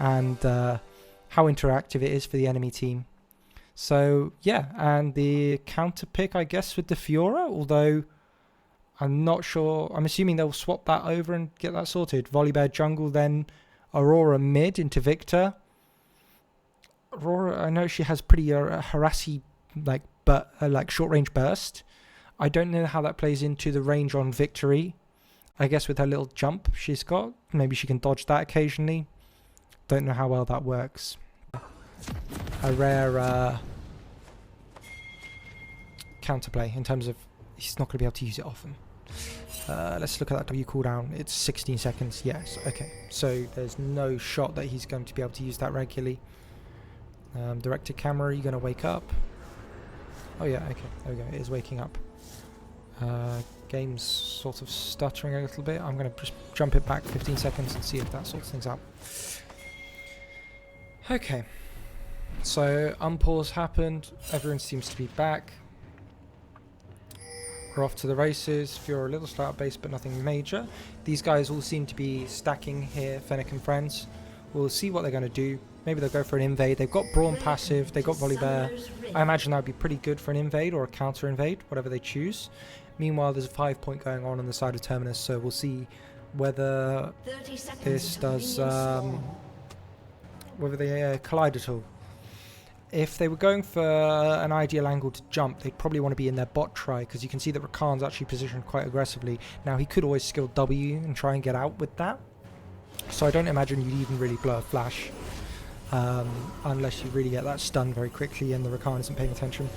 and how interactive it is for the enemy team. So yeah, and the counter pick, I guess, with the Fiora, although I'm not sure. I'm assuming they'll swap that over and get that sorted. Volibear jungle, then Aurora mid into Victor. Aurora, I know she has pretty harassy like short range burst. I don't know how that plays into the range on Victory. I guess with her little jump she's got, maybe she can dodge that occasionally. Don't know how well that works. A rare counterplay in terms of he's not going to be able to use it often. Let's look at that W cooldown. It's 16 seconds. Yes, okay. So there's no shot that he's going to be able to use that regularly. Directed camera, you're going to wake up. Oh yeah, okay. There we go. It is waking up. Game's sort of stuttering a little bit. I'm going to just jump it back 15 seconds and see if that sorts things out. Okay. So unpause happened. Everyone seems to be back. We're off to the races. Fiora a little slow out base, but nothing major. These guys all seem to be stacking here, Fennec and friends. We'll see what they're going to do. Maybe they'll go for an invade. They've got Brawn passive. They've got Volibear. I imagine that would be pretty good for an invade or a counter invade, whatever they choose. Meanwhile, there's a 5-point going on the side of Terminus, so we'll see whether this does, whether they collide at all. If they were going for an ideal angle to jump, they'd probably want to be in their bot try, because you can see that Rakan's actually positioned quite aggressively. Now, he could always skill W and try and get out with that. So I don't imagine you'd even really blow a flash, unless you really get that stun very quickly and the Rakan isn't paying attention.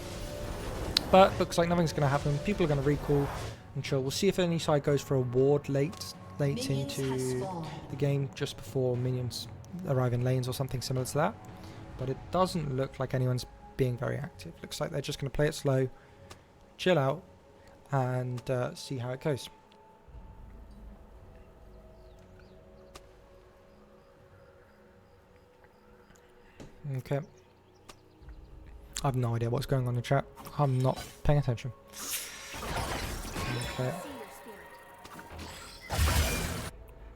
But looks like nothing's going to happen. People are going to recall and chill. We'll see if any side goes for a ward late into the game, just before minions arrive in lanes or something similar to that. But it doesn't look like anyone's being very active. Looks like they're just going to play it slow, chill out, and see how it goes. Okay. I have no idea what's going on in the chat. I'm not paying attention. Okay.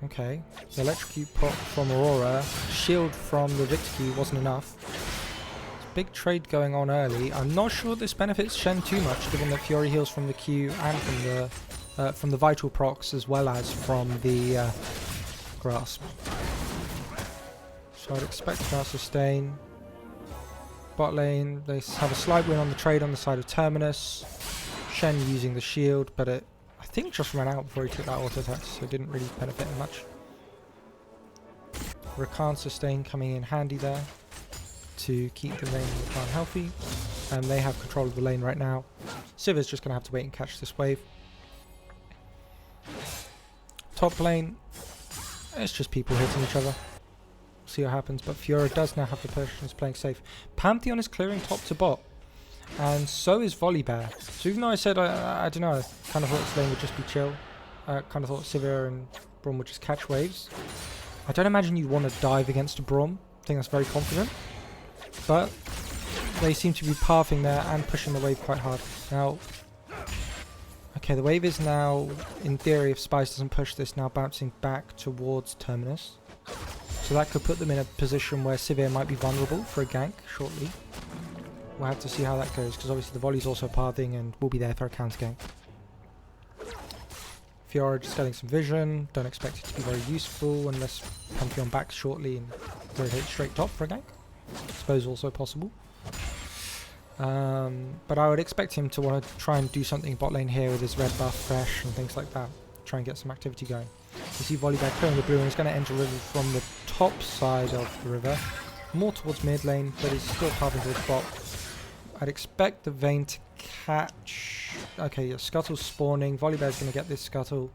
Okay. The electrocute pop from Aurora. Shield from the Victor Q wasn't enough. There's a big trade going on early. I'm not sure this benefits Shen too much, given that Fury heals from the Q and from the vital procs, as well as from the grasp. So I'd expect to sustain. Bot lane, they have a slight win on the trade on the side of Terminus. Shen using the shield, but it, I think, just ran out before he took that auto attack, so it didn't really benefit him much. Rakan sustain coming in handy there to keep the lane of Rakan healthy. And they have control of the lane right now. Siva's just going to have to wait and catch this wave. Top lane, it's just people hitting each other. See what happens, but Fiora does now have the push and is playing safe. Pantheon is clearing top to bot, and so is Volibear. So even though I said I don't know, I kind of thought this lane would just be chill. I kind of thought Sivir and Braum would just catch waves. I don't imagine you'd want to dive against a Braum. I think that's very confident, but they seem to be pathing there and pushing the wave quite hard. Now, okay, the wave is now, in theory, if Spice doesn't push this, now bouncing back towards Terminus. So that could put them in a position where Sivir might be vulnerable for a gank shortly. We'll have to see how that goes, because obviously the volley's also pathing and will be there for a counter gank. Fiora just getting some vision. Don't expect it to be very useful unless Pantheon backs shortly and rotate straight top for a gank. I suppose also possible. But I would expect him to want to try and do something bot lane here with his red buff fresh and things like that. Try and get some activity going. You see Volibear clearing the blue, and he's going to enter river from the top side of the river. More towards mid lane, but he's still pathing towards bot. I'd expect the Vayne to catch... Okay, yeah, Scuttle's spawning. Volibear's going to get this Scuttle.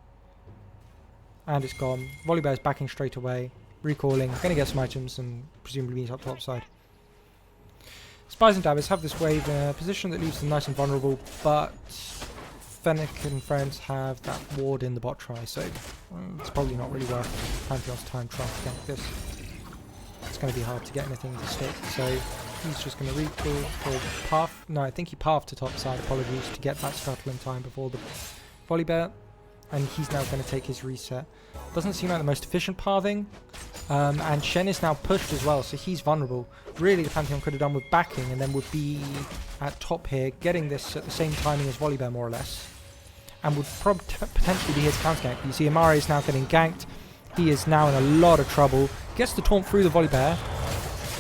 And it's gone. Volibear's backing straight away. Recalling. Going to get some items and presumably meet up top side. Spies and Dabbers have this wave in a position that leaves them nice and vulnerable, but Fennec and friends have that ward in the bot try, so it's probably not really worth Pantheon's time trying to gank this. It's going to be hard to get anything to stick, so he's just going to recall or path. No, I think he pathed to top side, apologies, to get that Scuttle in time before the Volibear. and he's now going to take his reset. Doesn't seem like the most efficient pathing. And Shen is now pushed as well, so he's vulnerable. Really, the Pantheon could have done with backing and then would be at top here, getting this at the same timing as Volibear, more or less. And would potentially be his counter gank. You see Amari is now getting ganked. He is now in a lot of trouble. Gets the taunt through the Volibear.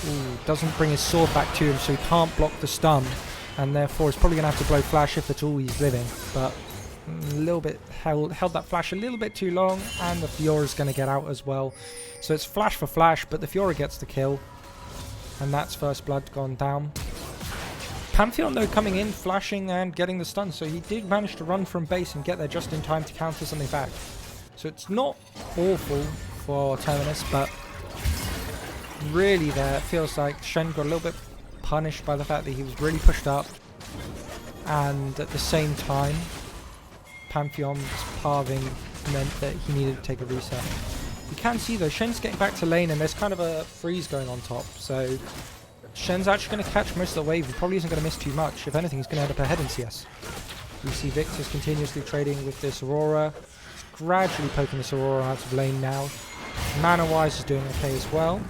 Ooh, doesn't bring his sword back to him, so he can't block the stun. And therefore, he's probably going to have to blow flash if at all he's living. But a little bit held that flash a little bit too long, and the Fiora is going to get out as well. So it's flash for flash, but the Fiora gets the kill. And that's first blood gone down. Pantheon, though, coming in, flashing and getting the stun. So he did manage to run from base and get there just in time to counter something back. So it's not awful for Terminus, but really there it feels like Shen got a little bit punished by the fact that he was really pushed up. And at the same time, Pantheon's pathing meant that he needed to take a reset. You can see though, Shen's getting back to lane and there's kind of a freeze going on top. So Shen's actually going to catch most of the wave. He probably isn't going to miss too much. If anything, he's going to end up ahead in CS. We see Victor's continuously trading with this Aurora. He's gradually poking this Aurora out of lane now. Mana-wise is doing okay as well.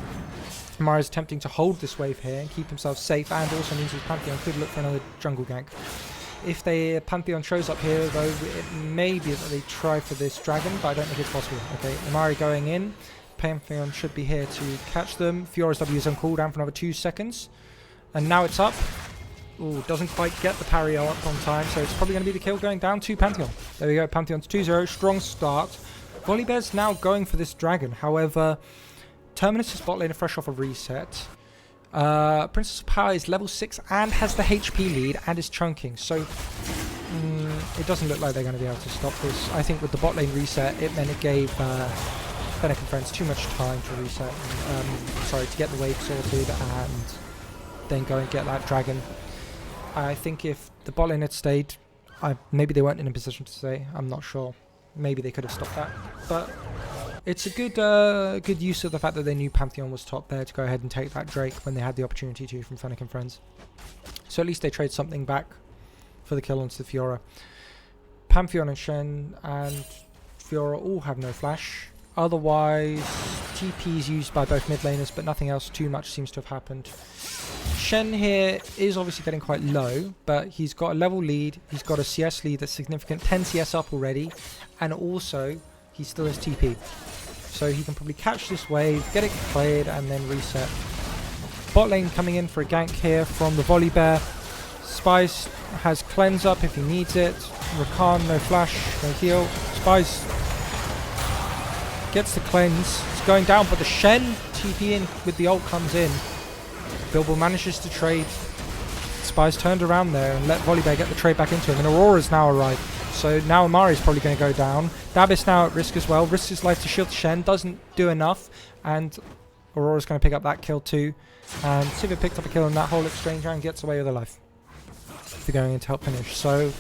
Mari's attempting to hold this wave here and keep himself safe, and also means his Pantheon could look for another jungle gank. If the Pantheon shows up here, though, it may be that they try for this dragon, but I don't think it's possible. Okay, Amari going in. Pantheon should be here to catch them. Fiora's W is on cooldown for another 2 seconds. And now it's up. Ooh, doesn't quite get the parry up on time, so it's probably going to be the kill going down to Pantheon. There we go, Pantheon's 2-0, strong start. Volibear's now going for this dragon. However, Terminus is bot lane fresh off a reset. Princess of Power is level 6 and has the HP lead and is chunking. So it doesn't look like they're going to be able to stop this. I think with the bot lane reset, it meant it gave Fennec and friends too much time to reset. To get the wave sorted and then go and get that dragon. I think if the bot lane had stayed, maybe they weren't in a position to stay. I'm not sure. Maybe they could have stopped that. But it's a good use of the fact that they knew Pantheon was top there to go ahead and take that Drake when they had the opportunity to from Fennec and friends. So at least they trade something back for the kill onto the Fiora. Pantheon and Shen and Fiora all have no flash. Otherwise, TP is used by both mid laners, but nothing else too much seems to have happened. Shen here is obviously getting quite low, but he's got a level lead. He's got a CS lead that's significant, 10 CS up already, and also he still has TP. So he can probably catch this wave, get it cleared, and then reset. Bot lane coming in for a gank here from the Volibear. Spice has cleanse up if he needs it. Rakan, no flash, no heal. Spice gets the cleanse. It's going down, but the Shen TP in with the ult comes in. Bilbo manages to trade. Spice turned around there and let Volibear get the trade back into him. And Aurora's now arrived. So now Amari's probably going to go down. Dabis now at risk as well. Risks his life to shield the Shen. Doesn't do enough. And Aurora's going to pick up that kill too. And Sivir picked up a kill in that whole exchange and gets away with her life. For going in to help finish. So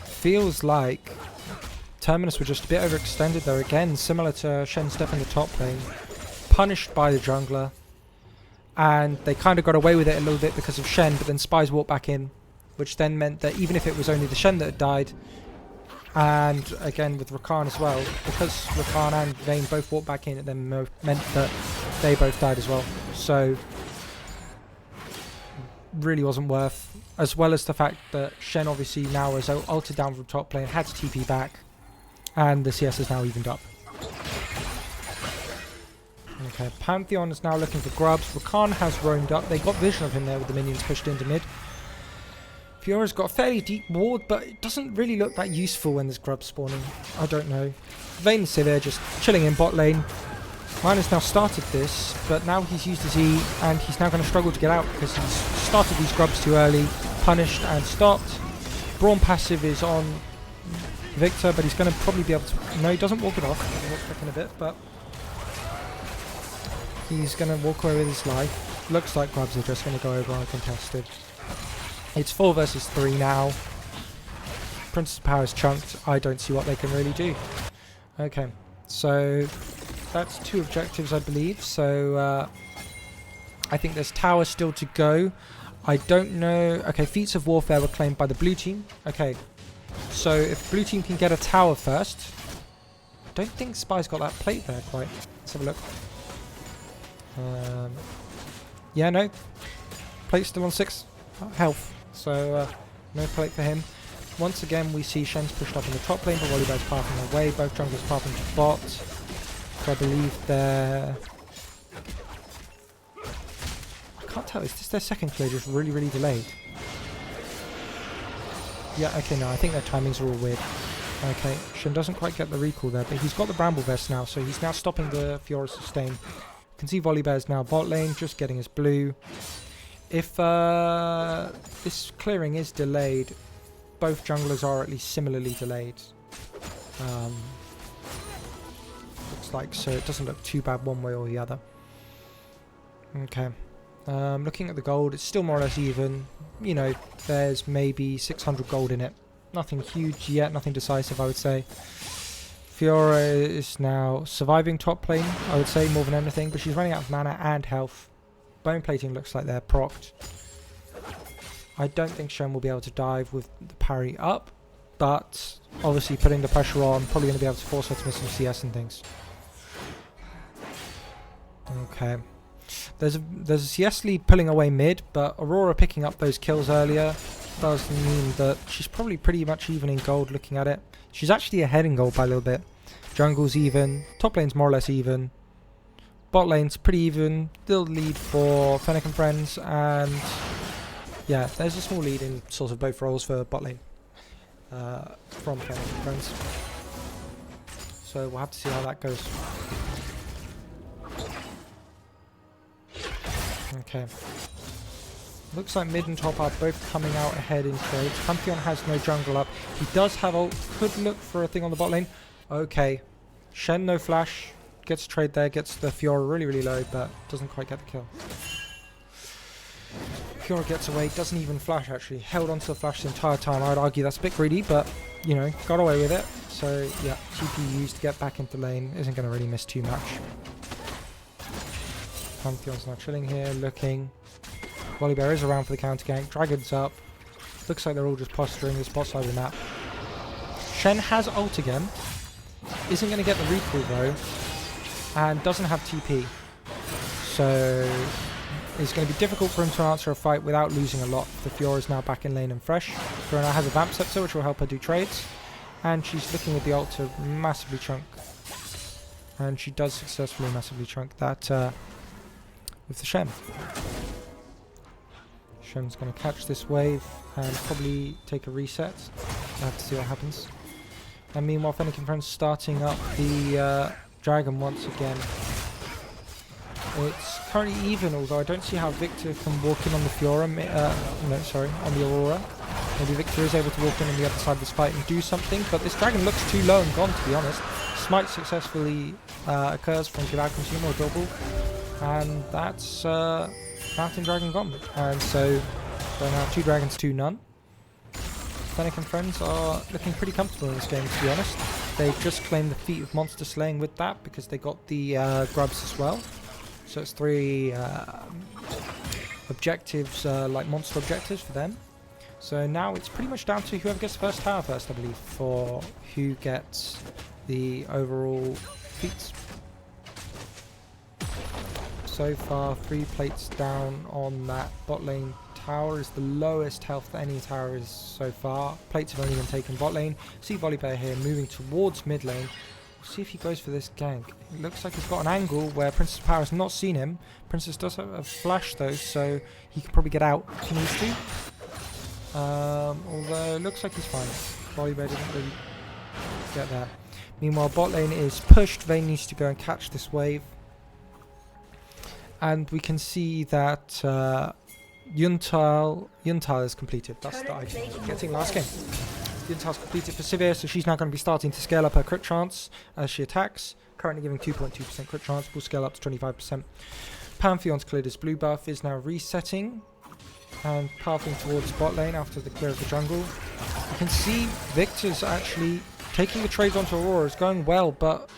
feels like Terminus were just a bit overextended there again. Similar to Shen step in the top lane. Punished by the jungler. And they kind of got away with it a little bit because of Shen. But then Spies walked back in. Which then meant that even if it was only the Shen that had died, and again with Rakan as well, because Rakan and Vayne both walked back in, it then meant that they both died as well. So, really wasn't worth, as well as the fact that Shen obviously now is ulted down from top lane, had to TP back, and the CS is now evened up. Okay, Pantheon is now looking for grubs. Rakan has roamed up. They got vision of him there with the minions pushed into mid. Fiora's got a fairly deep ward, but it doesn't really look that useful when there's grubs spawning. I don't know. Vayne and Sivir just chilling in bot lane. Mine has now started this, but now he's used his E, and he's now going to struggle to get out because he's started these grubs too early, punished and stopped. Brawn passive is on Victor, but he's going to probably be able to... No, he doesn't walk it off. He'll walk back in a bit, but he's going to walk away with his life. Looks like grubs are just going to go over uncontested. It's 4 versus 3 now. Princess Power is chunked. I don't see what they can really do. Okay, so that's 2 objectives, I believe. So I think there's tower still to go. I don't know. Okay, feats of warfare were claimed by the blue team. Okay, So if blue team can get a tower first, I don't think Spy's got that plate there quite. Let's have a look. Yeah, no. Plate's still on 6 health, so no plate for him. Once again, we see Shen's pushed up in the top lane, but Volibear's pathing away. Both junglers pathing to bot. So I believe they're... I can't tell, is this their second clear just really, really delayed? Yeah, okay, no, I think their timings are all weird. Okay, Shen doesn't quite get the recall there, but he's got the Bramble Vest now, so he's now stopping the Fiora sustain. You can see Volibear's now bot lane, just getting his blue. If this clearing is delayed, both junglers are at least similarly delayed. Looks like, so it doesn't look too bad one way or the other. Okay. Looking at the gold, it's still more or less even. You know, there's maybe 600 gold in it. Nothing huge yet, nothing decisive, I would say. Fiora is now surviving top lane, I would say, more than anything, but she's running out of mana and health. Bone plating looks like they're procced. I don't think Shen will be able to dive with the parry up, but obviously putting the pressure on, probably going to be able to force her to miss some CS and things. Okay. There's a CS lead pulling away mid, but Aurora picking up those kills earlier does mean that she's probably pretty much even in gold looking at it. She's actually ahead in gold by a little bit. Jungle's even, top lane's more or less even. Bot lane's pretty even, still lead for Fennec and friends, and yeah, there's a small lead in sort of both roles for bot lane from Fennec and friends. So we'll have to see how that goes. Okay. Looks like mid and top are both coming out ahead in trades. Pantheon has no jungle up. He does have ult. Could look for a thing on the bot lane. Okay. Shen no flash. Gets a trade there. Gets the Fiora really, really low, but doesn't quite get the kill. Fiora gets away. Doesn't even flash, actually. Held onto the flash the entire time. I would argue that's a bit greedy, but, you know, got away with it. So, yeah, TP used to get back into lane. Isn't going to really miss too much. Pantheon's now chilling here, looking. Volibear is around for the counter gank. Dragon's up. Looks like they're all just posturing this bot side of the map. Shen has ult again. Isn't going to get the recall though. And doesn't have TP. So it's going to be difficult for him to answer a fight without losing a lot. The Fiora is now back in lane and fresh. Fiora now has a Vamp Scepter which will help her do trades. And she's looking with the ult to massively chunk. And she does successfully massively chunk that with the Shen. Shen's going to catch this wave and probably take a reset. We'll have to see what happens. And meanwhile, Fennec and friends starting up the dragon once again. It's currently even, although I don't see how Victor can walk in on the Fiora. No, sorry, on the Aurora. Maybe Victor is able to walk in on the other side of this fight and do something, but this dragon looks too low and gone, to be honest. Smite successfully occurs from Give Out Consumer or Double. And that's Mountain Dragon gone. And so now 2 dragons, 2 none. Fennec and friends are looking pretty comfortable in this game, to be honest. They just claimed the feat of monster slaying with that because they got the grubs as well. So it's 3 objectives, like monster objectives for them. So now it's pretty much down to whoever gets the first tower first, I believe, for who gets the overall feats. So far, 3 plates down on that bot lane. Tower is the lowest health that any tower is so far. Plates have only been taken bot lane. See Volibear here moving towards mid lane. We'll see if he goes for this gank. It looks like he's got an angle where Princess Power has not seen him. Princess does have a flash though, so he can probably get out if he needs to. Although it looks like he's fine. Volibear didn't really get there. Meanwhile, bot lane is pushed. Vayne needs to go and catch this wave. And we can see that Yuntal is completed. That's the item getting last game. Yuntal's completed for Sivir, so she's now going to be starting to scale up her crit chance as she attacks. Currently giving 2.2% crit chance, will scale up to 25%. Pantheon's cleared his blue buff, is now resetting and pathing towards bot lane after the clear of the jungle. You can see Victor's actually taking the trades onto Aurora, is going well, but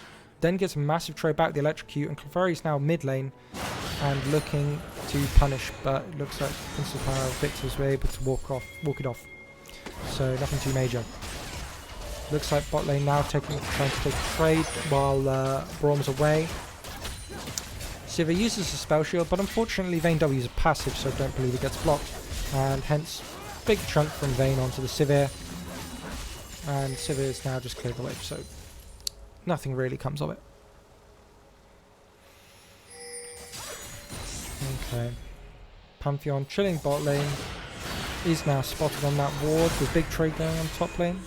then gets a massive trade back, the electrocute, and Clefairy's now mid lane and looking to punish, but it looks like Princess Power Victor's were able to walk it off. So nothing too major. Looks like bot lane now trying to take a trade while Braum's away. Sivir uses a spell shield, but unfortunately Vayne W is a passive, so I don't believe it gets blocked. And hence, big chunk from Vayne onto the Sivir. And Sivir is now just cleared the wave, so nothing really comes of it. Okay. Pantheon chilling bot lane. Is now spotted on that ward with big trade going on top lane.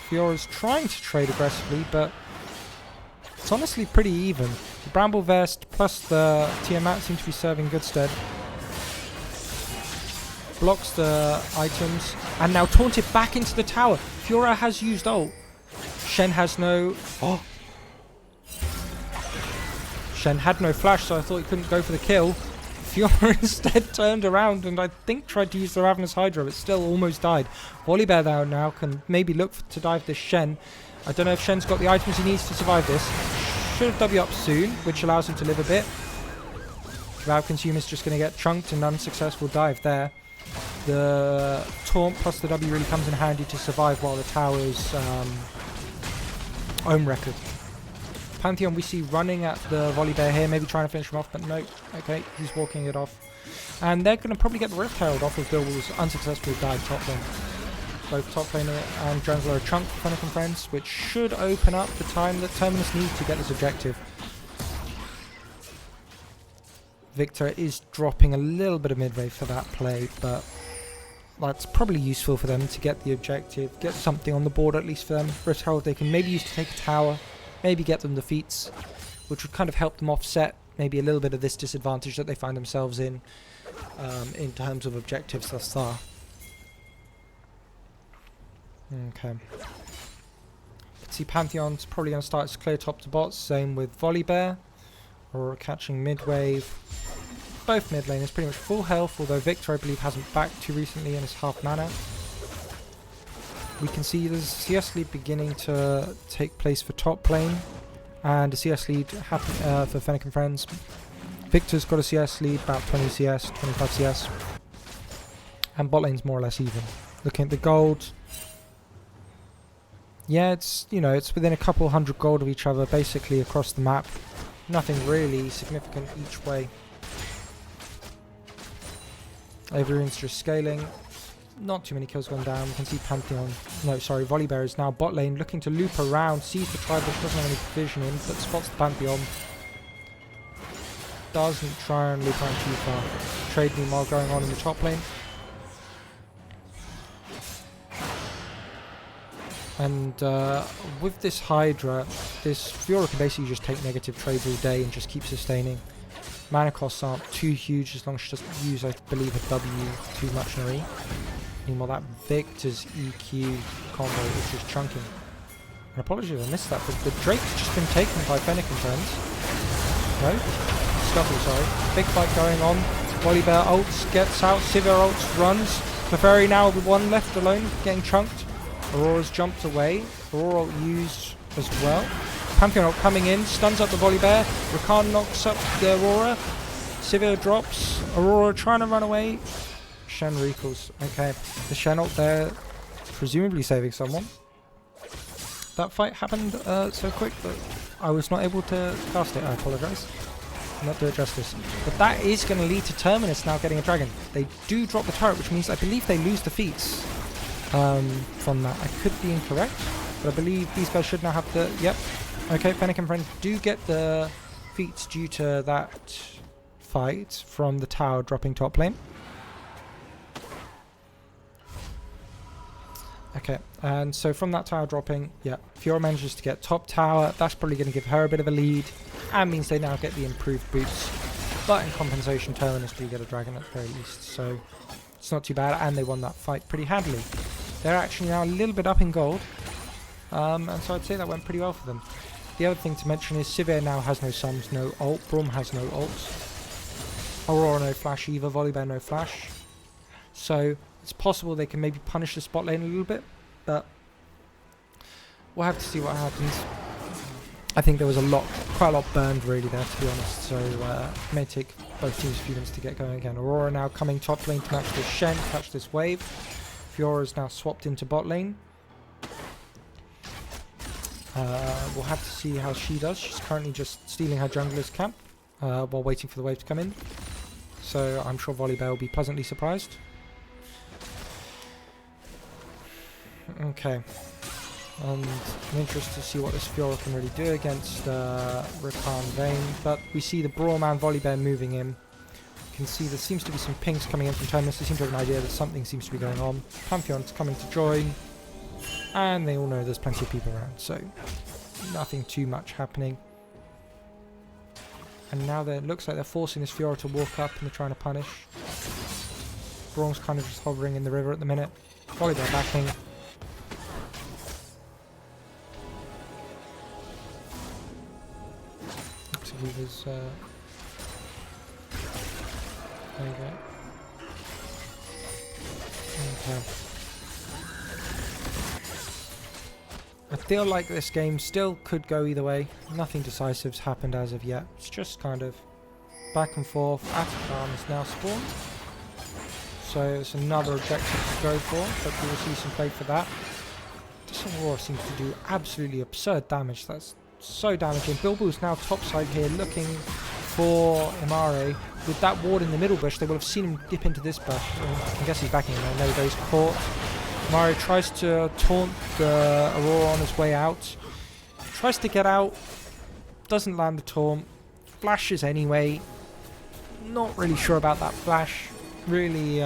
Fiora's trying to trade aggressively, but it's honestly pretty even. The Bramble Vest plus the Tiamat seem to be serving good stead. Blocks the items, and now taunted back into the tower. Fiora has used ult. Shen has no... Oh! Shen had no flash, so I thought he couldn't go for the kill. Fiora instead turned around and I think tried to use the Ravenous Hydra, but still almost died. Volibear now can maybe look to dive this Shen. I don't know if Shen's got the items he needs to survive this. Should have W up soon, which allows him to live a bit. Cloud Consumer's just going to get chunked and unsuccessful dive there. The taunt plus the W really comes in handy to survive while the tower's own record. Pantheon we see running at the Volibear here, maybe trying to finish him off, but no. Okay, he's walking it off. And they're going to probably get the Rift Herald off of Bill's unsuccessful dive top lane. Both top laner and jungler are chunked for Fennec and friends, which should open up the time that Terminus needs to get this objective. Victor is dropping a little bit of mid-wave for that play, but that's probably useful for them to get the objective, get something on the board at least for them. Rift Herald they can maybe use to take a tower, maybe get them defeats, which would kind of help them offset maybe a little bit of this disadvantage that they find themselves in terms of objectives thus far. Okay. See, Pantheon's probably going to start to clear top to bot, same with Volibear, or catching mid-wave. Both mid laners pretty much full health, although Victor I believe hasn't backed too recently and is half mana. We can see there's a CS lead beginning to take place for top lane, and a CS lead for Fennec and friends. Victor's got a CS lead, about 20 CS, 25 CS, and bot lane's more or less even. Looking at the gold, yeah, it's, you know, it's within a couple hundred gold of each other basically across the map. Nothing really significant each way. Everyone's just scaling. Not too many kills gone down. We can see Pantheon, no, sorry, Volibear is now bot lane, looking to loop around, sees the Tribush, doesn't have any vision in, but spots the Pantheon. Doesn't try and loop around too far. Trade meanwhile going on in the top lane. And with this Hydra, this Fiora can basically just take negative trades all day and just keep sustaining. Mana costs aren't too huge as long as she doesn't use, I believe, a W too much in her E. Meanwhile, that Victor's EQ combo is just chunking. And apologies, I missed that, but the Drake's just been taken by Fennec and friends. No? Scuffle, sorry. Big fight going on. Volibear ults, gets out, Sivir ults, runs. Clefairy now with one left alone, getting chunked. Aurora's jumped away. Aurora used as well. Pantheon ult coming in, stuns up the Volibear. Rakan knocks up the Aurora. Sivir drops. Aurora trying to run away. Shen recalls. Okay, the Shen ult there, presumably saving someone. That fight happened so quick that I was not able to cast it. I apologise. Not do it justice. But that is going to lead to Terminus now getting a dragon. They do drop the turret, which means I believe they lose the feats from that. I could be incorrect, but I believe these guys should now have the... Yep. Okay, Fennec and friends do get the feats due to that fight from the tower dropping top lane. Okay, and so from that tower dropping, yeah, Fiora manages to get top tower. That's probably going to give her a bit of a lead, and means they now get the improved boots. But in compensation, Terminus do get a dragon at the very least, so it's not too bad, and they won that fight pretty handily. They're actually now a little bit up in gold, and so I'd say that went pretty well for them. The other thing to mention is Sivir now has no sums, no ult. Braum has no ults. Aurora no flash either. Volibear no flash. So it's possible they can maybe punish the spot lane a little bit, but we'll have to see what happens. I think there was quite a lot burned really there, to be honest. So it may take both teams a few minutes to get going again. Aurora now coming top lane to match this Shen, catch this wave. Fiora's now swapped into bot lane. We'll have to see how she does. She's currently just stealing her jungler's camp while waiting for the wave to come in. So I'm sure Volibear will be pleasantly surprised. Okay. And I'm interested to see what this Fiora can really do against Rakan Vayne. But we see the Brawlman Volibear moving in. You can see there seems to be some pings coming in from Terminus. They seem to have an idea that something seems to be going on. Pantheon's coming to join. And they all know there's plenty of people around. So nothing too much happening. And now it looks like they're forcing this Fiora to walk up and they're trying to punish. Braum's kind of just hovering in the river at the minute. Volibear backing. He was there you go. Okay. I feel like this game still could go either way. Nothing decisive's happened as of yet. It's just kind of back and forth. Atakan is now spawned. So it's another objective to go for, but we will see some play for that. This Aurora seems to do absolutely absurd damage. That's so damaging. Bilbo's now topside here looking for Imare. With that ward in the middle bush, they will have seen him dip into this bush. I guess he's backing him now. There he goes, caught. Imare tries to taunt the Aurora on his way out. Tries to get out. Doesn't land the taunt. Flashes anyway. Not really sure about that flash. Really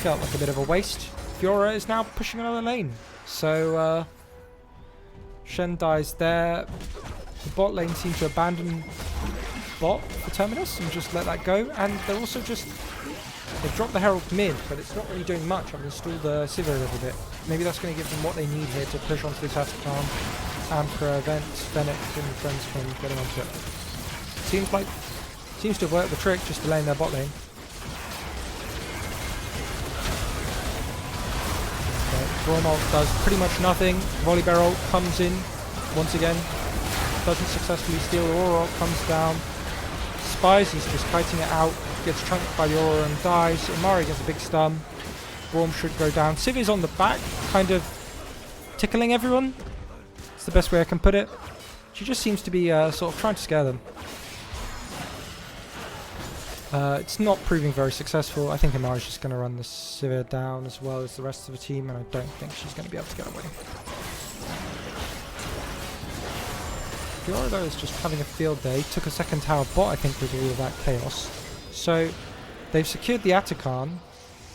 felt like a bit of a waste. Fiora is now pushing another lane. So Shen dies there. The bot lane seems to abandon bot for Terminus and just let that go. And they're also just... They've dropped the Herald mid, but it's not really doing much. I've installed the Sivir a little bit. Maybe that's going to give them what they need here to push onto this Atakan and prevent Fennec and friends from getting onto it. Seems to have worked the trick, just delaying their bot lane. Braum ult does pretty much nothing. Volibear ult comes in once again. Doesn't successfully steal. Aurora ult comes down. Spies, he's just kiting it out. Gets chunked by the Aurora and dies. Imari gets a big stun. Braum should go down. Civ on the back, kind of tickling everyone. It's the best way I can put it. She just seems to be sort of trying to scare them. It's not proving very successful. I think Imari's just going to run the Sivir down as well as the rest of the team, and I don't think she's going to be able to get away. Fiora though is just having a field day. Took a second tower bot, I think, with all of that chaos. So they've secured the Atakan,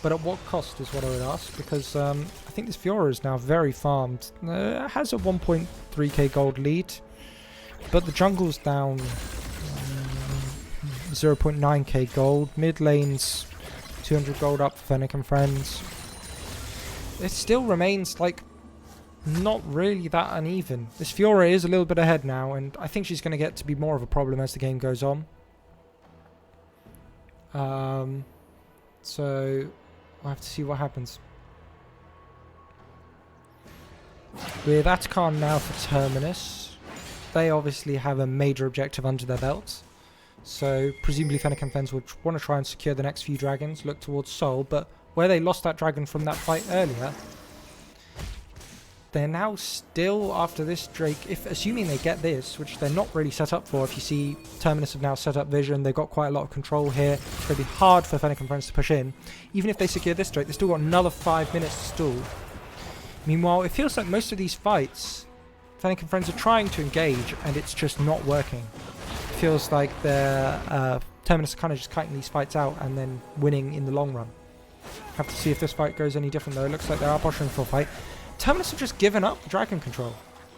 but at what cost is what I would ask, because I think this Fiora is now very farmed. Has a 1.3k gold lead, but the jungle's down 0.9k gold. Mid lane's 200 gold up for Fennec and friends. It still remains like not really that uneven. This Fiora is a little bit ahead now, and I think she's going to get to be more of a problem as the game goes on. So we'll have to see what happens. With Atakan now for Terminus, they obviously have a major objective under their belts. So presumably Fennec and friends would want to try and secure the next few dragons, look towards Seoul, but where they lost that dragon from that fight earlier, they're now still after this Drake, if assuming they get this, which they're not really set up for. If you see, Terminus have now set up vision, they've got quite a lot of control here. It's going to be hard for Fennec and friends to push in. Even if they secure this Drake, they've still got another 5 minutes to stall. Meanwhile, it feels like most of these fights, Fennec and friends are trying to engage, and it's just not working. It feels like they're Terminus are kind of just kiting these fights out and then winning in the long run. Have to see if this fight goes any different though. It looks like they are pushing for a fight. Terminus have just given up dragon control.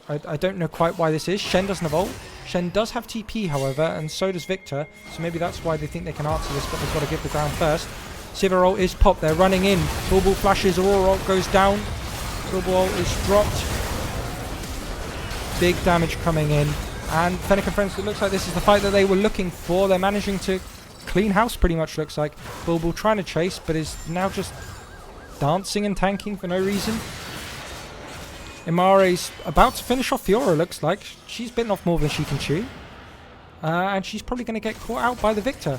I don't know quite why this is. Shen doesn't have ult. Shen does have TP, however, and so does Victor. So maybe that's why they think they can answer this, but they've got to give the ground first. Sivir ult is popped. They're running in. Bulbul flashes. Aurora ult goes down. Bulbul ult is dropped. Big damage coming in. And Fennec and friends, it looks like this is the fight that they were looking for. They're managing to clean house, pretty much, looks like. Bulbul trying to chase, but is now just dancing and tanking for no reason. Imare's about to finish off Fiora, looks like. She's bitten off more than she can chew. And she's probably going to get caught out by the Victor.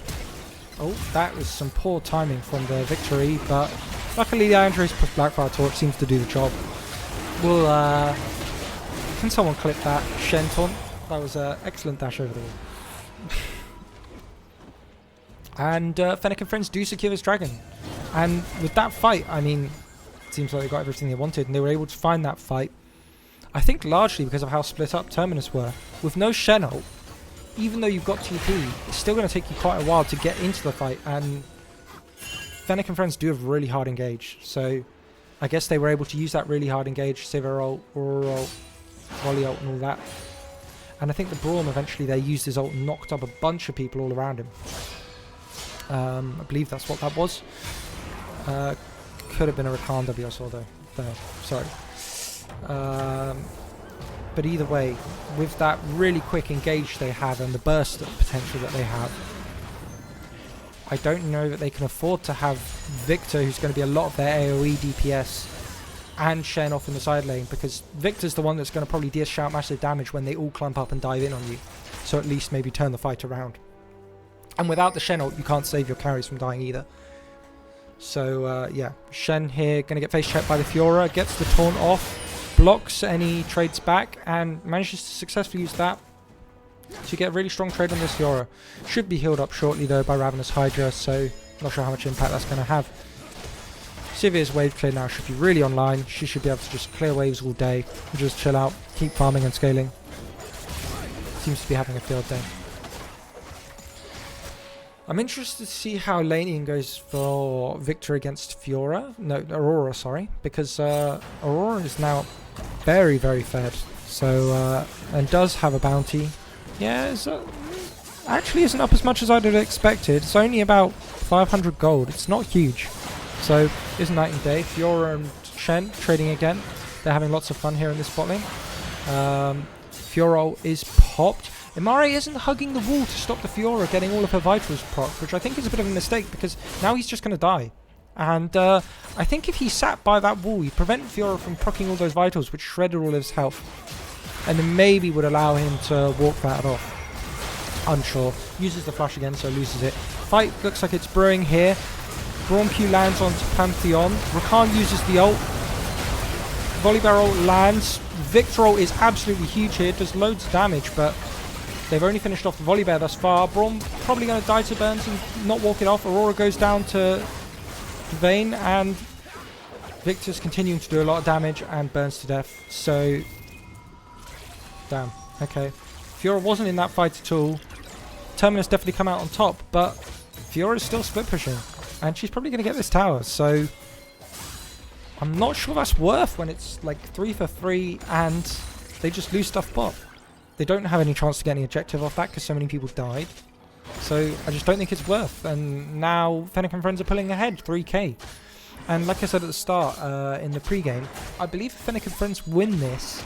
Oh, that was some poor timing from the Victory, but luckily the Iron Trace plus Blackfire Torch seems to do the job. We'll Can someone clip that? Shen taunt. That was an excellent dash over the wall. And Fennec and friends do secure this dragon. And with that fight, I mean, it seems like they got everything they wanted, and they were able to find that fight. I think largely because of how split up Terminus were. With no Shen ult, even though you've got TP, it's still going to take you quite a while to get into the fight, and Fennec and friends do have really hard engage. So I guess they were able to use that really hard engage, Sivir ult, Aurora ult, Volley ult and all that. And I think the Braum eventually they used his ult and knocked up a bunch of people all around him. I believe that's what that was. Could have been a Rakan W I saw though. There, sorry. But either way, with that really quick engage they have and the burst potential that they have, I don't know that they can afford to have Victor, who's going to be a lot of their AoE DPS, and Shen off in the side lane, because Victor's the one that's going to probably dish out massive damage when they all clump up and dive in on you. So at least maybe turn the fight around. And without the Shen ult, you can't save your carries from dying either. So yeah, Shen here going to get face checked by the Fiora, gets the taunt off, blocks any trades back, and manages to successfully use that to get a really strong trade on this Fiora. Should be healed up shortly though by Ravenous Hydra, so not sure how much impact that's going to have. Sivir's wave clear now should be really online. She should be able to just clear waves all day and just chill out, keep farming and scaling. Seems to be having a field day. I'm interested to see how laning goes for Victor against Fiora. No, Aurora, sorry. Because Aurora is now very, very fed. So, and does have a bounty. Yeah, it's, actually isn't up as much as I'd have expected. It's only about 500 gold. It's not huge. So, it's night and day. Fiora and Shen trading again. They're having lots of fun here in this bot lane. Fiora is popped. Imare isn't hugging the wall to stop the Fiora getting all of her vitals procced, which I think is a bit of a mistake because now he's just going to die. And I think if he sat by that wall, he'd prevent Fiora from proccing all those vitals, which shredded all of his health. And then maybe would allow him to walk that off. Unsure. Uses the flash again, so loses it. Fight looks like it's brewing here. Braum Q lands onto Pantheon. Rakan uses the ult. Volibear ult lands. Victor ult is absolutely huge here. Does loads of damage, but they've only finished off the Volibear thus far. Braum probably going to die to burns and not walk it off. Aurora goes down to Vayne, and Victor's continuing to do a lot of damage and burns to death. So, damn. Okay. Fiora wasn't in that fight at all. Terminus definitely come out on top, but Fiora's still split pushing. And she's probably going to get this tower, so I'm not sure that's worth when it's like 3 for 3 and they just lose stuff bot. They don't have any chance to get any objective off that because so many people died. So I just don't think it's worth. And now Fennec and friends are pulling ahead, 3k. And like I said at the start, in the pre-game, I believe if Fennec and friends win this,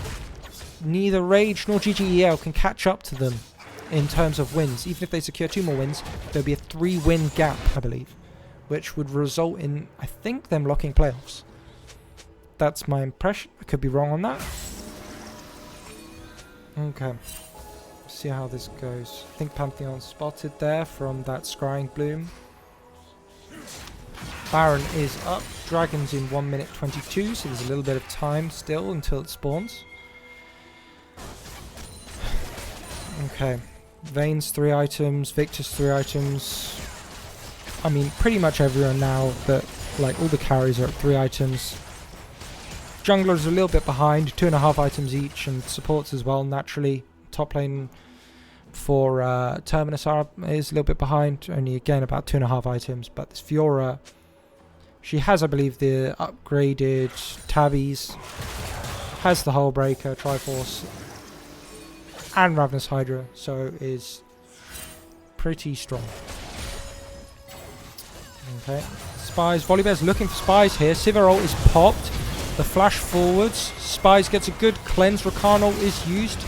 neither Rage nor GGEL can catch up to them in terms of wins. Even if they secure 2 more wins, there'll be a 3-win gap, I believe, which would result in, I think, them locking playoffs. That's my impression. I could be wrong on that. Okay. See how this goes. I think Pantheon spotted there from that scrying bloom. Baron is up. Dragon's in 1 minute 22, so there's a little bit of time still until it spawns. Okay. Vayne's 3 items, Victor's 3 items. I mean, pretty much everyone now, but like all the carries are at 3 items. Jungler's a little bit behind, 2.5 items each, and supports as well, naturally. Top lane for Terminus is a little bit behind, only again about 2.5 items. But this Fiora, she has, I believe, the upgraded Tabbies, has the Hull Breaker, Triforce, and Ravenous Hydra, so is pretty strong. Okay, Spies, Volibear's looking for Spies here. Sivir ult is popped. The flash forwards. Spies gets a good cleanse. Rakan ult is used.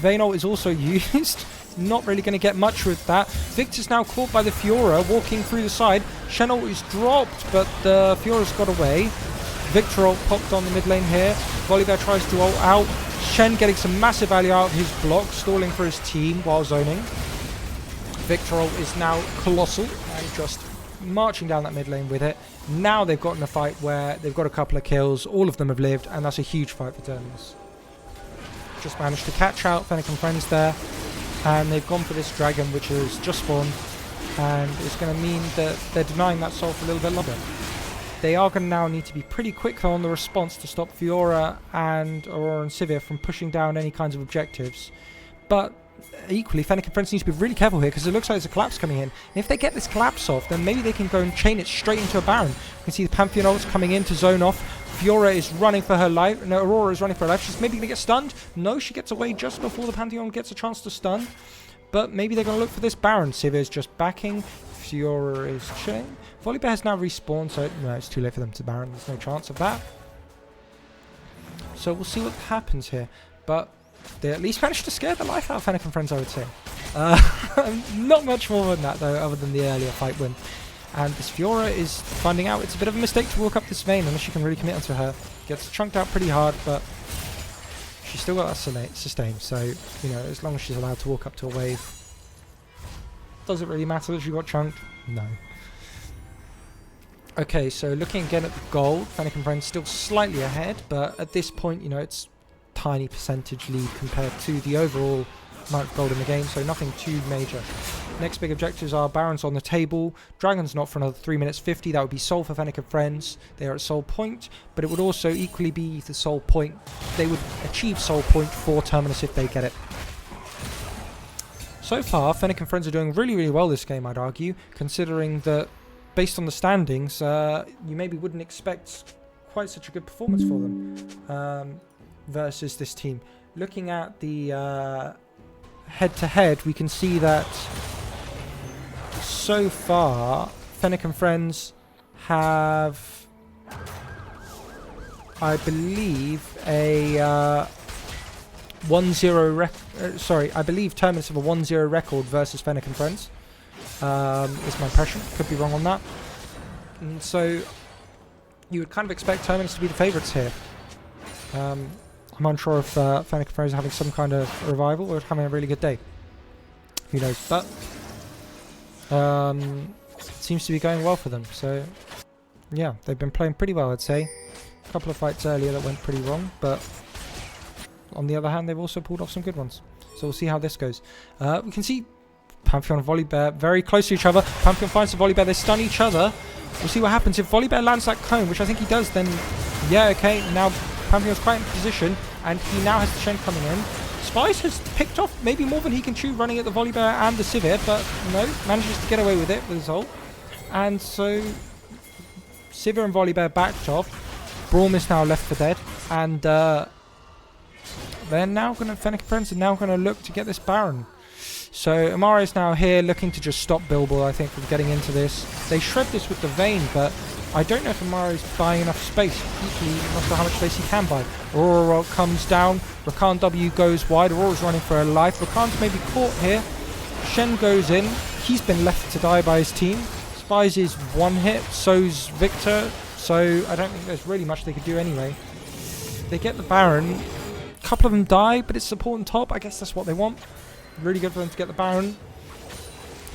Vayne ult is also used. Not really going to get much with that. Victor's now caught by the Fiora walking through the side. Shen ult is dropped, but the Fiora's got away. Victor ult popped on the mid lane here. Volibear tries to ult out. Shen getting some massive value out of his block, stalling for his team while zoning. Victor ult is now colossal and just marching down that mid lane with it. Now they've gotten a fight where they've got a couple of kills, all of them have lived, and that's a huge fight for Terminus. Just managed to catch out Fennec and friends there, and they've gone for this dragon which has just spawned, and it's going to mean that they're denying that soul for a little bit longer. They are going to now need to be pretty quick though on the response to stop Fiora and Aurora and Sivir from pushing down any kinds of objectives. But equally, Fennec and friends need to be really careful here because it looks like there's a collapse coming in. And if they get this collapse off, then maybe they can go and chain it straight into a Baron. You can see the Pantheon ults coming in to zone off. Fiora is running for her life. No, Aurora is running for her life. She's maybe going to get stunned. No, she gets away just before the Pantheon gets a chance to stun. But maybe they're going to look for this Baron. Sivir is just backing. Fiora is chilling. Volibear has now respawned, so no, it's too late for them to Baron. There's no chance of that. So we'll see what happens here. But they at least managed to scare the life out of Fennec and friends, I would say. Not much more than that, though, other than the earlier fight win. And this Fiora is finding out it's a bit of a mistake to walk up this vein unless you can really commit onto her. Gets chunked out pretty hard, but she's still got that sustain. So, you know, as long as she's allowed to walk up to a wave. Does it really matter that she got chunked? No. Okay, so looking again at the gold, Fennec and friends still slightly ahead, but at this point, you know, it's tiny percentage lead compared to the overall amount of gold in the game, so nothing too major. Next big objectives are Barons on the table, Dragons not for another 3 minutes 50, that would be Soul for Fennec and friends. They are at Soul Point, but it would also equally be the Soul Point. They would achieve Soul Point for Terminus if they get it. So far, Fennec and friends are doing really, really well this game, I'd argue, considering that based on the standings, you maybe wouldn't expect quite such a good performance for them versus this team. Looking at the head-to-head, we can see that so far, Fennec and friends have, I believe, a 1-0 record. Sorry, I believe Terminus have a 1-0 record versus Fennec and friends. Is my impression. Could be wrong on that. And so you would kind of expect Terminus to be the favourites here. I'm unsure if Fennec and friends are having some kind of revival or having a really good day. Who knows? But it seems to be going well for them. So yeah, they've been playing pretty well, I'd say. A couple of fights earlier that went pretty wrong, but on the other hand, they've also pulled off some good ones. So we'll see how this goes. We can see Pantheon and Volibear very close to each other. Pantheon finds the Volibear, they stun each other. We'll see what happens. If Volibear lands that cone, which I think he does, then yeah, okay. Now Pantheon's quite in position, and he now has the Shen coming in. Spice has picked off maybe more than he can chew running at the Volibear and the Sivir, but no, manages to get away with it with his ult. And so Sivir and Volibear backed off. Braum is now left for dead, and they're now going to, Fennec and friends are now going to look to get this Baron. So Amara is now here looking to just stop Bilbo, I think, from getting into this. They shred this with the Vayne, but I don't know if Amara is buying enough space. Equally, not sure how much space he can buy. Aurora comes down. Rakan W goes wide. Aurora's running for her life. Rakan's maybe caught here. Shen goes in. He's been left to die by his team. Spies is one hit. So's Victor. So I don't think there's really much they could do anyway. They get the Baron. A couple of them die, but it's support on top. I guess that's what they want. Really good for them to get the Baron.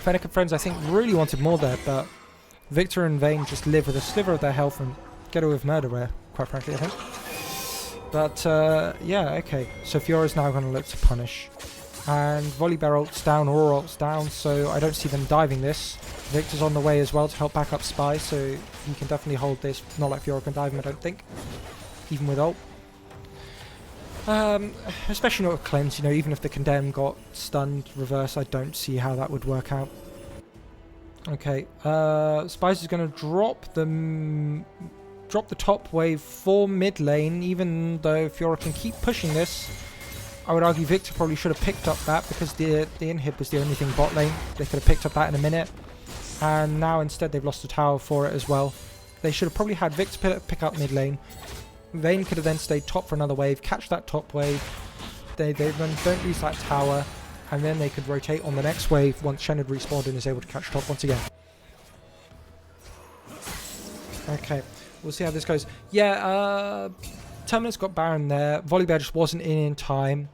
Fennec and friends, I think, really wanted more there, but Victor and Vayne just live with a sliver of their health and get away with murderware, quite frankly, I think. But, yeah, okay. So Fiora's now going to look to punish. And Volibear ults down, Aurora ults down, so I don't see them diving this. Victor's on the way as well to help back up Spy, so he can definitely hold this. Not like Fiora can dive him, I don't think. Even with ult. Especially not with Cleanse, you know, even if the Condemn got stunned reverse, I don't see how that would work out. Okay, Spice is going to drop the top wave for mid lane, even though Fiora can keep pushing this. I would argue Victor probably should have picked up that because the inhib was the only thing bot lane. They could have picked up that in a minute. And now instead they've lost a tower for it as well. They should have probably had Victor pick up mid lane. Vayne could have then stayed top for another wave, catch that top wave. They then don't lose that tower, and then they could rotate on the next wave once Shen had respawned and is able to catch top once again. Okay, we'll see how this goes. Yeah, Terminus got Baron there. Volibear just wasn't in time.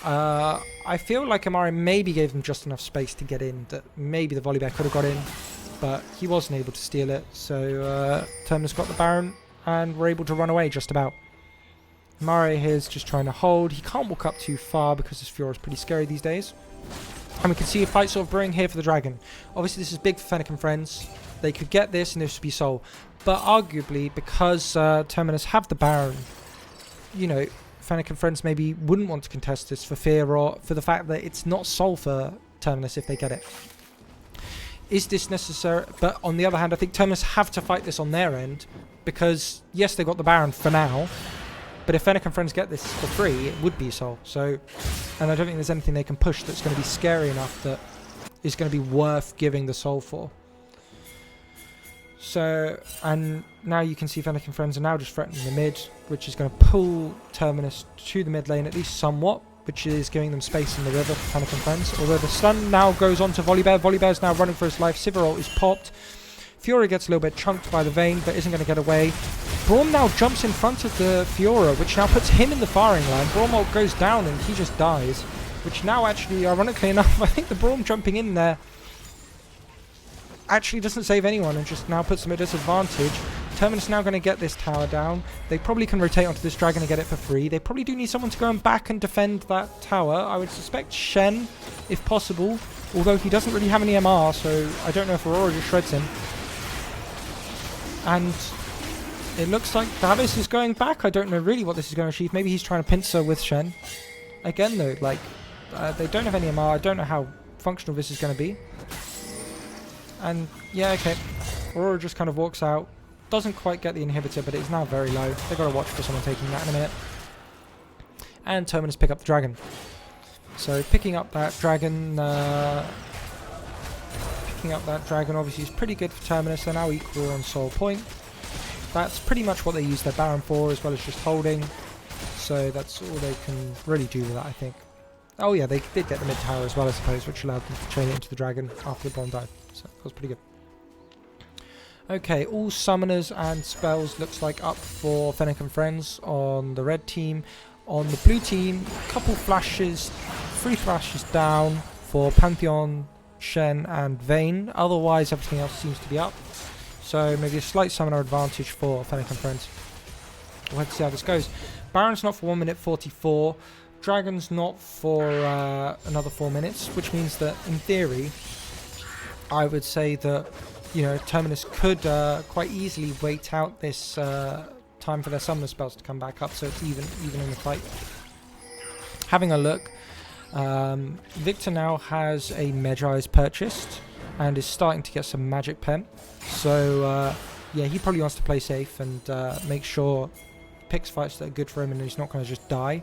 I feel like Amari maybe gave them just enough space to get in, that maybe the Volibear could have got in. but he wasn't able to steal it. So Terminus got the Baron and were able to run away just about. Mario here is just trying to hold. He can't walk up too far because his Fiora is pretty scary these days. And we can see a fight sort of brewing here for the dragon. Obviously this is big for Fennec and friends. They could get this and this would be Soul. But arguably, because Terminus have the Baron, you know, Fennec and friends maybe wouldn't want to contest this for fear or for the fact that it's not Soul for Terminus if they get it. Is this necessary? But on the other hand, I think Terminus have to fight this on their end because, yes, they got the Baron for now. But if Fennec and friends get this for free, it would be Soul. So, and I don't think there's anything they can push that's going to be scary enough that is going to be worth giving the Soul for. So, and now you can see Fennec and friends are now just threatening the mid, which is going to pull Terminus to the mid lane at least somewhat, which is giving them space in the river for Fennec and friends. Although the stun now goes on to Volibear. Volibear's now running for his life. Sivir is popped. Fiora gets a little bit chunked by the Vayne, but isn't going to get away. Braum now jumps in front of the Fiora, which now puts him in the firing line. Braum goes down and he just dies, which now actually, ironically enough, I think the Braum jumping in there actually doesn't save anyone and just now puts them at disadvantage. Terminus now going to get this tower down. They probably can rotate onto this dragon and get it for free. They probably do need someone to go back and defend that tower. I would suspect Shen, if possible, although he doesn't really have any MR, so I don't know if Aurora just shreds him. And it looks like Davis is going back. I don't know really what this is going to achieve. Maybe he's trying to pincer with Shen. Again, though, like, they don't have any MR. I don't know how functional this is going to be. And, yeah, okay. Aurora just kind of walks out. Doesn't quite get the inhibitor, but it's now very low. They've got to watch for someone taking that in a minute. And Terminus pick up the dragon. So, picking up that dragon obviously is pretty good for Terminus. They're now equal on Soul Point. That's pretty much what they use their Baron for, as well as just holding. So that's all they can really do with that, I think. Oh yeah, they did get the mid tower as well, I suppose, which allowed them to chain it into the dragon after the bomb died. So that was pretty good. Okay, all summoners and spells looks like up for Fennec and friends on the red team. On the blue team, a couple flashes, 3 flashes down for Pantheon, Shen and Vayne. Otherwise everything else seems to be up, so maybe a slight summoner advantage for Fennec and friends. We'll have to see how this goes. Baron's not for 1 minute 44, Dragon's not for another 4 minutes, which means that in theory I would say that, you know, Terminus could quite easily wait out this time for their summoner spells to come back up, so it's even in the fight. Having a look, Victor now has a Magi's purchased and is starting to get some magic pen. So yeah, he probably wants to play safe and make sure he picks fights that are good for him and he's not going to just die.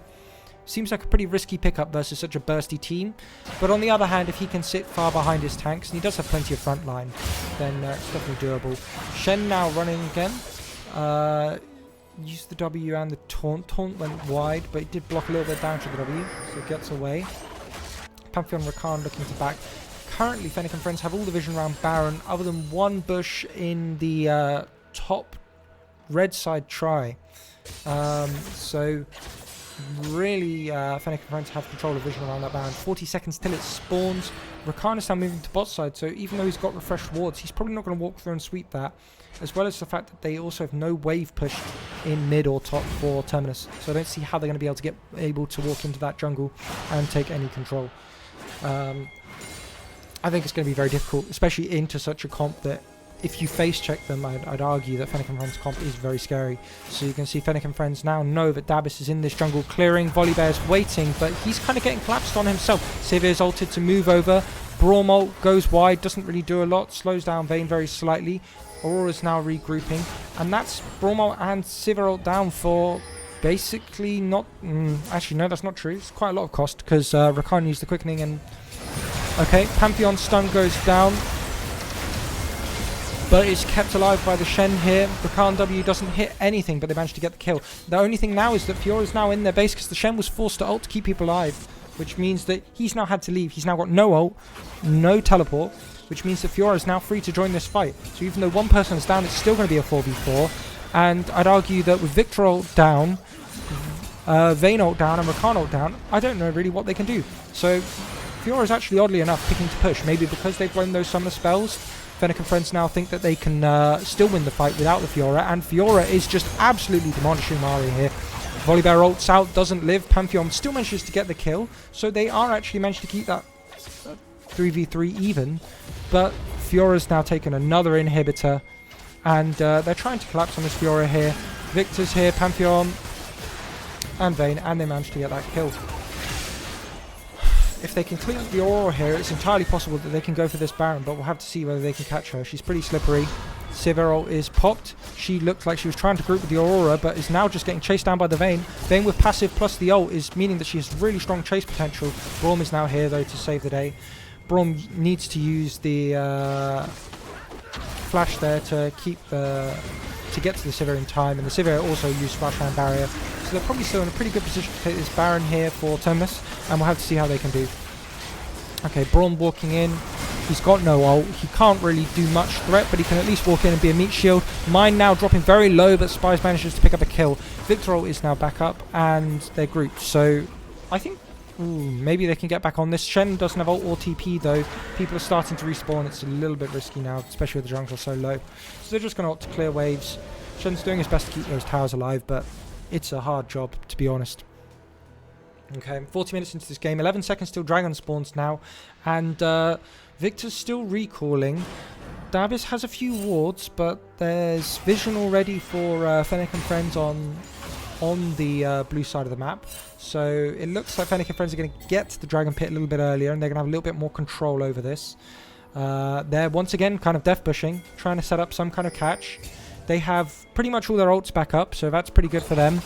Seems like a pretty risky pickup versus such a bursty team. But on the other hand, if he can sit far behind his tanks, and he does have plenty of front line, then it's definitely doable. Shen now running again. Used the W and the taunt. Taunt went wide, but he did block a little bit down to the W, so it gets away. Pantheon Rakan looking to back. Currently, Fennec and friends have all the vision around Baron, other than one bush in the top red side try. So really, Fennec and friends have control of vision around that Baron. 40 seconds till it spawns. Rakan is now moving to bot side, so even though he's got refreshed wards, he's probably not going to walk through and sweep that. As well as the fact that they also have no wave pushed in mid or top for Terminus. So I don't see how they're going to be able to walk into that jungle and take any control. I think it's going to be very difficult, especially into such a comp that if you face check them, I'd argue that Fennec and Friends comp is very scary. So you can see Fennec and Friends now know that Dabis is in this jungle clearing. Volibear's waiting, but he's kind of getting collapsed on himself. Sivir's ulted to move over. Braum ult goes wide, doesn't really do a lot, slows down Vayne very slightly. Aurora's now regrouping, and that's Braum ult and Sivir ult down for basically not... actually, no, that's not true. It's quite a lot of cost, because Rakan used the quickening and... Okay, Pantheon stun goes down, but it's kept alive by the Shen here. Rakan W doesn't hit anything, but they managed to get the kill. The only thing now is that Fiora's now in their base, because the Shen was forced to ult to keep people alive, which means that he's now had to leave. He's now got no ult, no teleport, which means that Fiora is now free to join this fight. So even though one person is down, it's still going to be a 4v4. And I'd argue that with Victor ult down, Vayne ult down, and Rakan ult down, I don't know really what they can do. So Fiora is actually, oddly enough, picking to push. Maybe because they've blown those summoner spells, Fennec and friends now think that they can still win the fight without the Fiora, and Fiora is just absolutely demolishing Mari here. Volibear ults out, doesn't live. Pantheon still manages to get the kill, so they are actually managed to keep that 3v3 even, but Fiora's now taken another inhibitor, and they're trying to collapse on this Fiora here. Victor's here, Pantheon, and Vayne, and they managed to get that kill. If they can clean up the Aurora here, it's entirely possible that they can go for this Baron, but we'll have to see whether they can catch her. She's pretty slippery. Sivir ult is popped. She looked like she was trying to group with the Aurora, but is now just getting chased down by the Vayne. Vayne with passive plus the ult is meaning that she has really strong chase potential. Braum is now here, though, to save the day. Braum needs to use the flash there to keep to get to the Sivir in time, and the Sivir also used Flash and Barrier, so they're probably still in a pretty good position to take this Baron here for Terminus, and we'll have to see how they can do. Okay, Braum walking in. He's got no ult. He can't really do much threat, but he can at least walk in and be a meat shield. Mine now dropping very low, but Spies manages to pick up a kill. Victor ult is now back up, and they're grouped, so I think maybe they can get back on this. Shen doesn't have ult or TP though. People are starting to respawn. It's a little bit risky now, especially with the jungler so low. So they're just going to opt to clear waves. Shen's doing his best to keep those towers alive, but it's a hard job, to be honest. Okay, 40 minutes into this game. 11 seconds till Dragon spawns now. And Victor's still recalling. Davis has a few wards, but there's vision already for Fennec and friends on the blue side of the map. So it looks like Fennec and friends are going to get to the Dragon Pit a little bit earlier, and they're going to have a little bit more control over this. They're once again kind of death bushing, trying to set up some kind of catch. They have pretty much all their ults back up, so that's pretty good for them.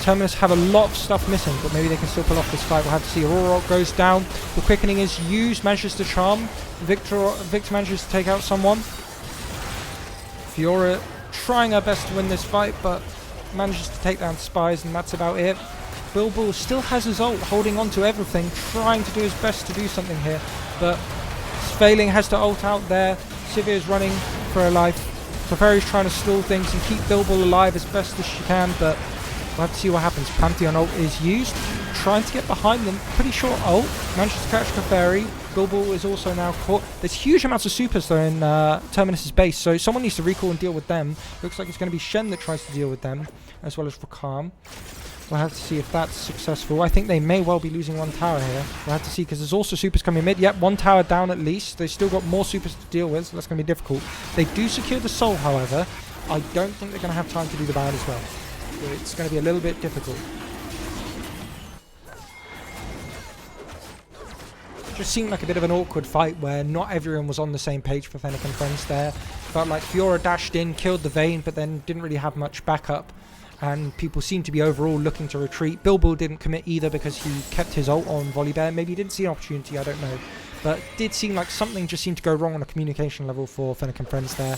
Terminus have a lot of stuff missing, but maybe they can still pull off this fight. We'll have to see. Aurora ult goes down. The quickening is used, manages to charm. Victor manages to take out someone. Fiora trying her best to win this fight, but manages to take down Spies, and that's about it. Bilbo still has his ult, holding on to everything, trying to do his best to do something here, but failing, has to ult out there. Sivir is running for her life. Teferi's trying to stall things and keep Bilbo alive as best as she can, but we'll have to see what happens. Pantheon ult is used, trying to get behind them. Pretty short ult, manages to catch Teferi. Bilbo is also now caught. There's huge amounts of supers though in Terminus' base, so someone needs to recall and deal with them. Looks like it's going to be Shen that tries to deal with them, as well as Rakam. We'll have to see if that's successful. I think they may well be losing one tower here. We'll have to see, because there's also supers coming mid. Yep, one tower down at least. They've still got more supers to deal with, so that's going to be difficult. They do secure the soul, however. I don't think they're going to have time to do the Baron as well. So it's going to be a little bit difficult. Just seemed like a bit of an awkward fight where not everyone was on the same page for Fennec and friends there. Felt like Fiora dashed in, killed the Vayne, but then didn't really have much backup. And people seem to be overall looking to retreat. Bilbo didn't commit either because he kept his ult on Volibear. Maybe he didn't see an opportunity, I don't know. But it did seem like something just seemed to go wrong on a communication level for Fennec and friends there.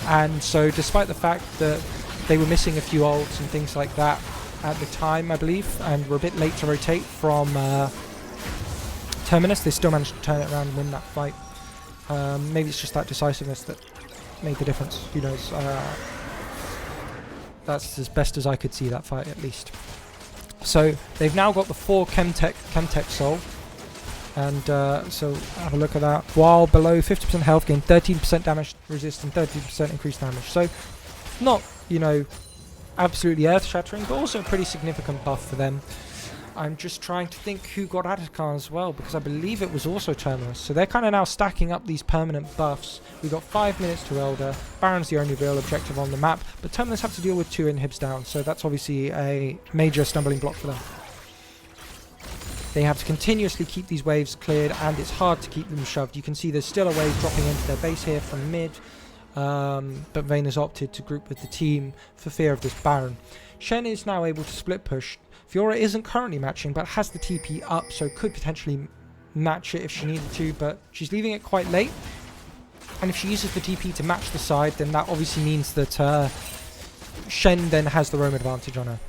And so despite the fact that they were missing a few ults and things like that at the time, I believe, and were a bit late to rotate from Terminus, they still managed to turn it around and win that fight. Maybe it's just that decisiveness that made the difference. Who knows? That's as best as I could see that fight, at least. So they've now got the 4 Chemtech Soul, and so have a look at that. While below 50% health, gain 13% damage resist and 13% increased damage. So not, you know, absolutely earth-shattering, but also a pretty significant buff for them. I'm just trying to think who got Atachan as well, because I believe it was also Terminus. So they're kind of now stacking up these permanent buffs. We've got 5 minutes to Elder. Baron's the only real objective on the map, but Terminus have to deal with 2 inhibs down, so that's obviously a major stumbling block for them. They have to continuously keep these waves cleared, and it's hard to keep them shoved. You can see there's still a wave dropping into their base here from mid, but Vayne has opted to group with the team for fear of this Baron. Shen is now able to split push. Fiora isn't currently matching, but has the TP up, so could potentially match it if she needed to, but she's leaving it quite late. And if she uses the TP to match the side, then that obviously means that Shen then has the roam advantage on her.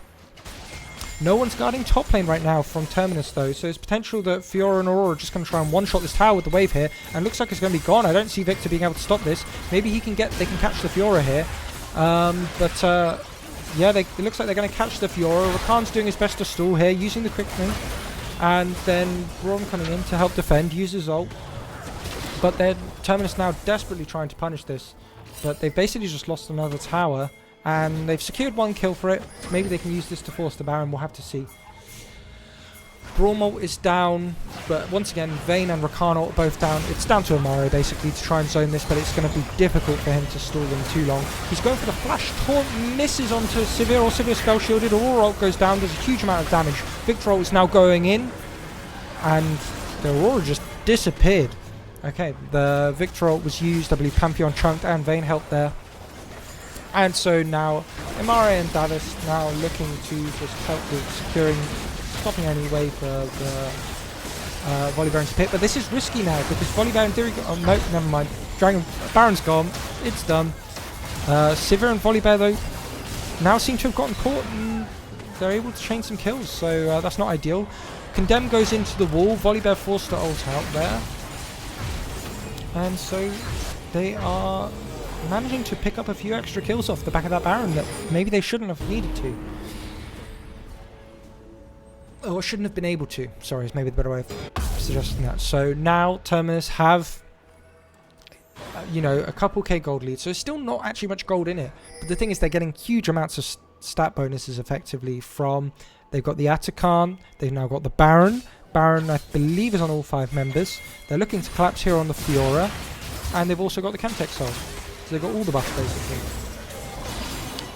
No one's guarding top lane right now from Terminus though, so there's potential that Fiora and Aurora are just going to try and one-shot this tower with the wave here, and looks like it's going to be gone. I don't see Victor being able to stop this. Maybe they can catch the Fiora here, yeah, it looks like they're going to catch the Fiora. Rakan's doing his best to stall here, using the quickening. And then Braum coming in to help defend, uses ult. But they're Terminus now desperately trying to punish this. But they've basically just lost another tower. And they've secured 1 kill for it. Maybe they can use this to force the Baron. We'll have to see. Brawlmalt is down, but once again, Vayne and Rakano are both down. It's down to Amaro basically to try and zone this, but it's going to be difficult for him to stall them too long. He's going for the flash taunt, misses onto Sivir, or Sivir spell shielded. Aurora ult goes down. There's a huge amount of damage. Victor ult is now going in, and the Aurora just disappeared. Okay, the Victor ult was used. I believe Pantheon chunked and Vayne helped there. And so now Imare and Davis now looking to just help with securing, stopping any way for the Volibear to pit. But this is risky now because Volibear in theory... Oh, no, never mind. Baron's gone. It's done. Sivir and Volibear, though, now seem to have gotten caught and they're able to chain some kills. So that's not ideal. Condemn goes into the wall. Volibear forced to ult out there. And so they are managing to pick up a few extra kills off the back of that Baron that maybe they shouldn't have needed to. Or shouldn't have been able to. Sorry, is maybe the better way of suggesting that. So now Terminus have, you know, a couple K gold lead. So it's still not actually much gold in it. But the thing is they're getting huge amounts of stat bonuses effectively from... They've got the Atakan. They've now got the Baron. Baron, I believe, is on all 5 members. They're looking to collapse here on the Fiora. And they've also got the Chemtech Soul. So they've got all the buffs basically.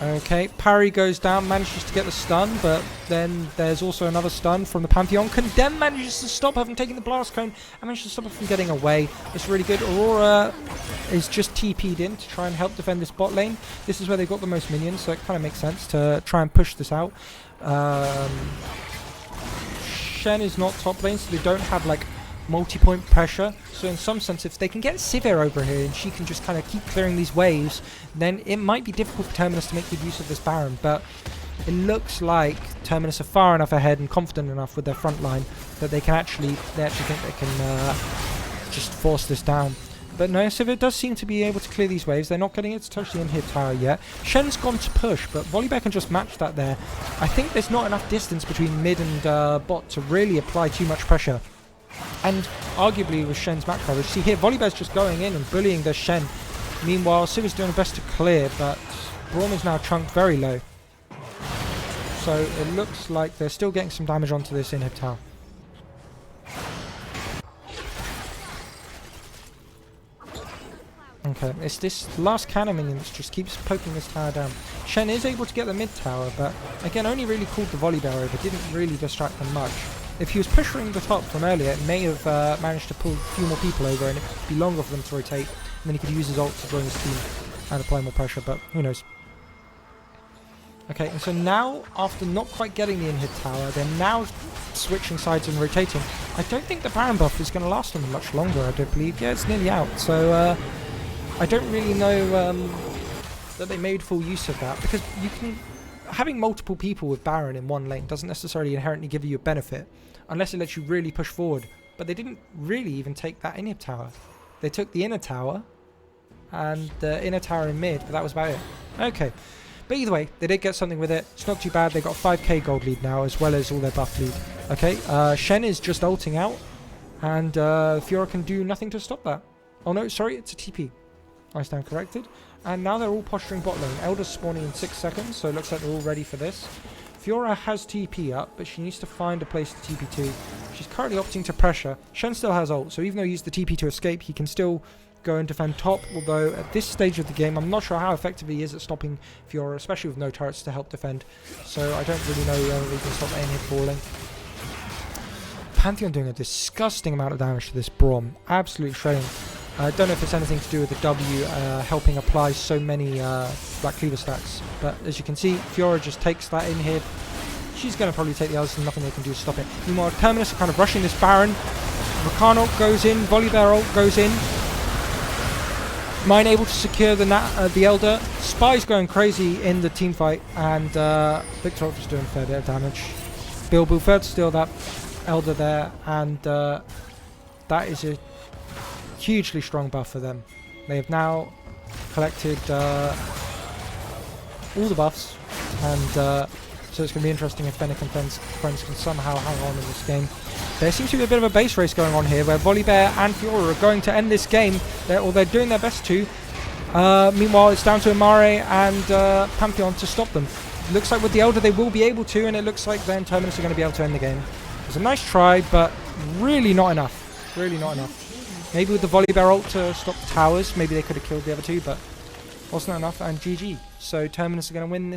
Okay, parry goes down, manages to get the stun, but then there's also another stun from the Pantheon. Condemn manages to stop her from taking the blast cone and manages to stop her from getting away. It's really good. Aurora is just TP'd in to try and help defend this bot lane. This is where they've got the most minions, so it kind of makes sense to try and push this out. Shen is not top lane, so they don't have like multi-point pressure. So in some sense, if they can get Sivir over here and she can just kind of keep clearing these waves, then it might be difficult for Terminus to make good use of this Baron. But it looks like Terminus are far enough ahead and confident enough with their front line that they actually think they can just force this down. But no, Sivir does seem to be able to clear these waves. They're not getting it to touch the in-hit tower yet. Shen's gone to push, but Volibear can just match that there. I think there's not enough distance between mid and bot to really apply too much pressure. And arguably with Shen's map coverage, see here, Volibear's just going in and bullying their Shen. Meanwhile, Sivir's doing the best to clear, but Braum is now chunked very low. So it looks like they're still getting some damage onto this in-hit tower. Okay, it's this last cannon minion that just keeps poking this tower down. Shen is able to get the mid tower, but again, only really called the Volibear over, didn't really distract them much. If he was pushing the top from earlier, it may have managed to pull a few more people over and it would be longer for them to rotate. And then he could use his ult to join his team and apply more pressure, but who knows. Okay, and so now, after not quite getting the in-hit tower, they're now switching sides and rotating. I don't think the Baron buff is going to last them much longer, I don't believe. Yeah, it's nearly out, so I don't really know that they made full use of that, because you can... Having multiple people with Baron in one lane doesn't necessarily inherently give you a benefit, unless it lets you really push forward. But they didn't really even take that inner tower. They took the inner tower and the inner tower in mid, but that was about it. Okay. But either way, they did get something with it. It's not too bad. They got a 5k gold lead now, as well as all their buff lead. Okay, Shen is just ulting out, and Fiora can do nothing to stop that. Oh no, sorry, it's a TP. I stand corrected. And now they're all posturing bot lane. Elder's spawning in 6 seconds, so it looks like they're all ready for this. Fiora has TP up, but she needs to find a place to TP to. She's currently opting to pressure. Shen still has ult, so even though he used the TP to escape, he can still go and defend top. Although at this stage of the game, I'm not sure how effective he is at stopping Fiora, especially with no turrets to help defend. So I don't really know whether he can stop any hit falling. Pantheon doing a disgusting amount of damage to this Braum. Absolutely shredding. I don't know if it's anything to do with the W helping apply so many Black Cleaver stacks. But as you can see, Fiora just takes that in here. She's going to probably take the others and nothing they can do to stop it. Meanwhile, Terminus are kind of rushing this Baron. Rakano goes in. Volibear ult goes in. Mine able to secure the Elder. Spy's going crazy in the team fight. And Victor just doing a fair bit of damage. Bilbo failed to steal that Elder there. And that is a hugely strong buff for them. They have now collected all the buffs, and so it's going to be interesting if Fennec and friends can somehow hang on in this game. There seems to be a bit of a base race going on here where Volibear and Fiora are going to end this game, they're doing their best to. Meanwhile, it's down to Amare and Pantheon to stop them. Looks like with the Elder they will be able to, and it looks like then Terminus are going to be able to end the game. It's a nice try, but really not enough. Really not enough. Maybe with the Volibear ult to stop the towers, maybe they could have killed the other two, but wasn't enough, and GG. So Terminus are going to win this.